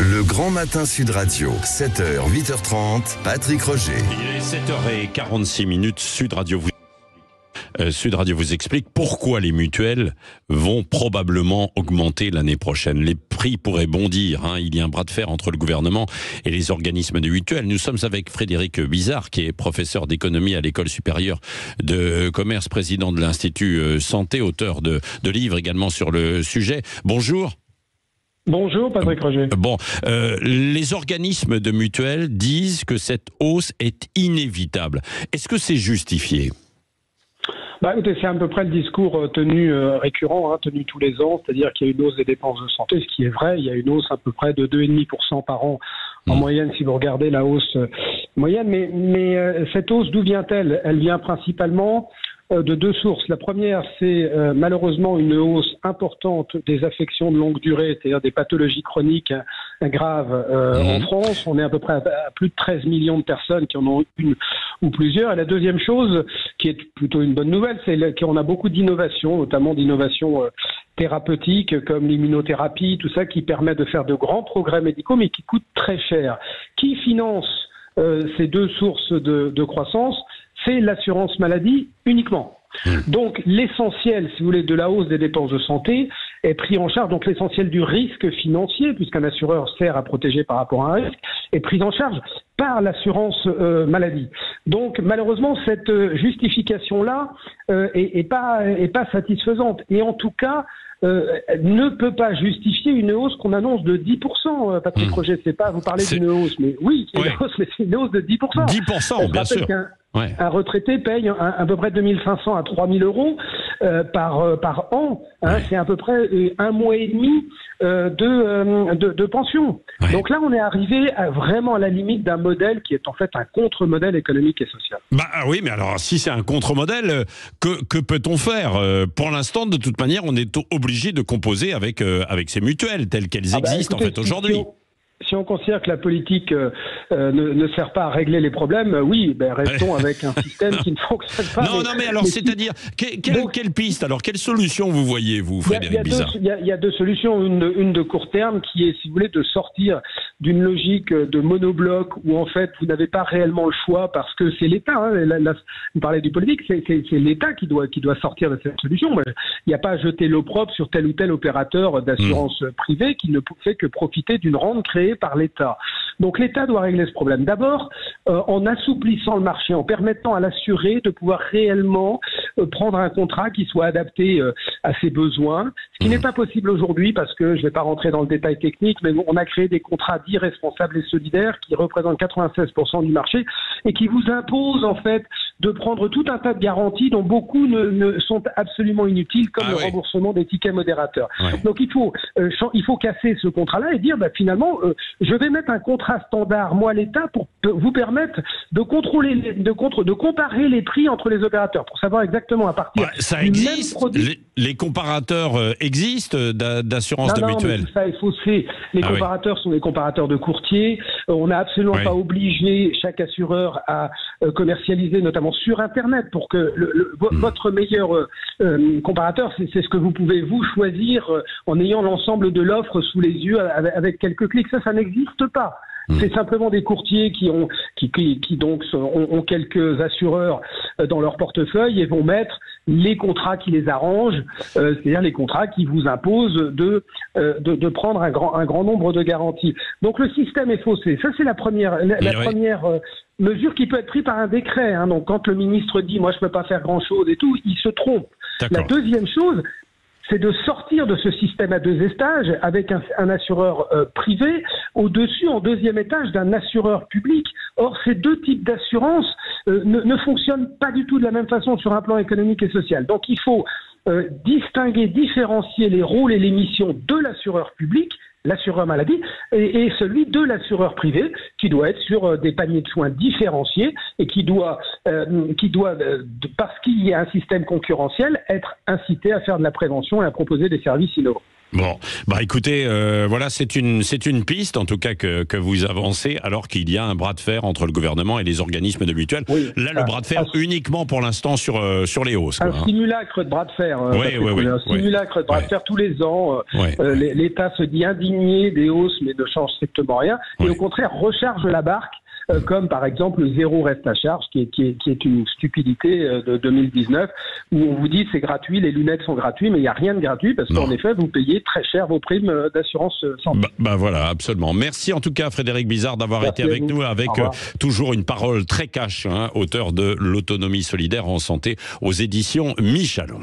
Le Grand Matin Sud Radio, 7h, 8h30, Patrick Roger. Il est 7h46, Sud Radio vous explique pourquoi les mutuelles vont probablement augmenter l'année prochaine. Les prix pourraient bondir. Il y a un bras de fer entre le gouvernement et les organismes de mutuelles. Nous sommes avec Frédéric Bizard, qui est professeur d'économie à l'École supérieure de commerce, président de l'Institut Santé, auteur de livres également sur le sujet. Bonjour. Bonjour Patrick Roger. Les organismes de mutuelles disent que cette hausse est inévitable. Est-ce que c'est justifié ? Écoutez, c'est à peu près le discours tenu récurrent, tenu tous les ans, c'est-à-dire qu'il y a une hausse des dépenses de santé, ce qui est vrai. Il y a une hausse à peu près de 2,5% par an en moyenne, si vous regardez la hausse moyenne. Mais cette hausse, d'où vient-elle ? Elle vient principalement de deux sources. La première, c'est malheureusement une hausse importante des affections de longue durée, c'est-à-dire des pathologies chroniques graves en France. On est à peu près à plus de 13 millions de personnes qui en ont une ou plusieurs. Et la deuxième chose, qui est plutôt une bonne nouvelle, c'est qu'on a beaucoup d'innovations, notamment d'innovations thérapeutiques comme l'immunothérapie, tout ça qui permet de faire de grands progrès médicaux, mais qui coûtent très cher. Qui finance ces deux sources de croissance ? C'est l'assurance maladie uniquement. Donc l'essentiel, si vous voulez, de la hausse des dépenses de santé est pris en charge, donc l'essentiel du risque financier, puisqu'un assureur sert à protéger par rapport à un risque, est pris en charge par l'assurance maladie. Donc malheureusement, cette justification-là est pas satisfaisante. Et en tout cas, ne peut pas justifier une hausse qu'on annonce de 10%, Patrick Roger. C'est pas, vous parlez d'une hausse, mais oui, c'est une hausse, mais c'est une hausse de 10%. 10%, bien sûr. Un retraité paye à peu près 2500 à 3000 euros par an. C'est à peu près un mois et demi de pension. Donc là, on est arrivé vraiment à la limite d'un modèle qui est en fait un contre-modèle économique et social. Oui, mais alors si c'est un contre-modèle, que peut-on faire ? Pour l'instant, de toute manière, on est obligé de composer avec ces mutuelles telles qu'elles existent écoutez, aujourd'hui. Si on considère que la politique ne sert pas à régler les problèmes, oui, restons avec un système qui ne fonctionne pas. Non, mais alors, c'est-à-dire, quelle piste, alors, quelle solution vous voyez, vous, Frédéric Bizard ? Il y a deux solutions. Une de court terme qui est, si vous voulez, de sortir d'une logique de monobloc où, en fait, vous n'avez pas réellement le choix parce que c'est l'État. Vous parlez du politique, c'est l'État qui doit sortir de cette solution. Il n'y a pas à jeter l'opprobre sur tel ou tel opérateur d'assurance privée qui ne fait que profiter d'une rente créée par l'État. Donc l'État doit régler ce problème. D'abord, en assouplissant le marché, en permettant à l'assuré de pouvoir réellement prendre un contrat qui soit adapté à ses besoins, ce qui n'est pas possible aujourd'hui parce que, je ne vais pas rentrer dans le détail technique, mais on a créé des contrats dits responsables et solidaires qui représentent 96% du marché et qui vous imposent en fait de prendre tout un tas de garanties dont beaucoup ne sont absolument inutiles, comme le remboursement des tickets modérateurs. Donc il faut casser ce contrat-là et dire finalement je vais mettre un contrat standard, moi l'État, pour vous permettre de contrôler, de comparer les prix entre les opérateurs, pour savoir exactement à partir ça du existe, même produit. Les comparateurs existent d'assurance de mutuelle. Mais ça est faussé. Les comparateurs sont des comparateurs de courtiers. On n'a absolument pas obligé chaque assureur à commercialiser, notamment sur Internet, pour que votre meilleur comparateur, c'est ce que vous pouvez vous choisir en ayant l'ensemble de l'offre sous les yeux avec quelques clics. Ça n'existe pas. C'est simplement des courtiers qui ont quelques assureurs dans leur portefeuille et vont mettre les contrats qui les arrangent, c'est-à-dire les contrats qui vous imposent de prendre un grand nombre de garanties. Donc le système est faussé. Ça c'est la première mesure qui peut être prise par un décret. Donc quand le ministre dit moi je peux pas faire grand-chose et tout, il se trompe. La deuxième chose, c'est de sortir de ce système à deux étages avec un assureur privé au-dessus, en deuxième étage, d'un assureur public. Or, ces deux types d'assurance ne fonctionnent pas du tout de la même façon sur un plan économique et social. Donc, il faut différencier les rôles et les missions de l'assureur public, l'assureur maladie, et celui de l'assureur privé, qui doit être sur des paniers de soins différenciés et qui doit parce qu'il y a un système concurrentiel, être incité à faire de la prévention et à proposer des services innovants. Bon, bah écoutez, voilà, c'est une piste en tout cas que vous avancez, alors qu'il y a un bras de fer entre le gouvernement et les organismes de mutuelles. Oui, là, le bras de fer uniquement pour l'instant sur les hausses. Un simulacre de bras de fer. Un simulacre de bras de fer tous les ans. L'État se dit indigné des hausses, mais ne change strictement rien. Et au contraire, recharge la barque. Comme par exemple le zéro reste à charge, qui est une stupidité de 2019, où on vous dit c'est gratuit, les lunettes sont gratuites, mais il n'y a rien de gratuit, parce qu'en effet, vous payez très cher vos primes d'assurance santé. Bah voilà, absolument. Merci en tout cas Frédéric Bizard d'avoir été avec nous, avec toujours une parole très cash, auteur de l'autonomie solidaire en santé aux éditions Michalon.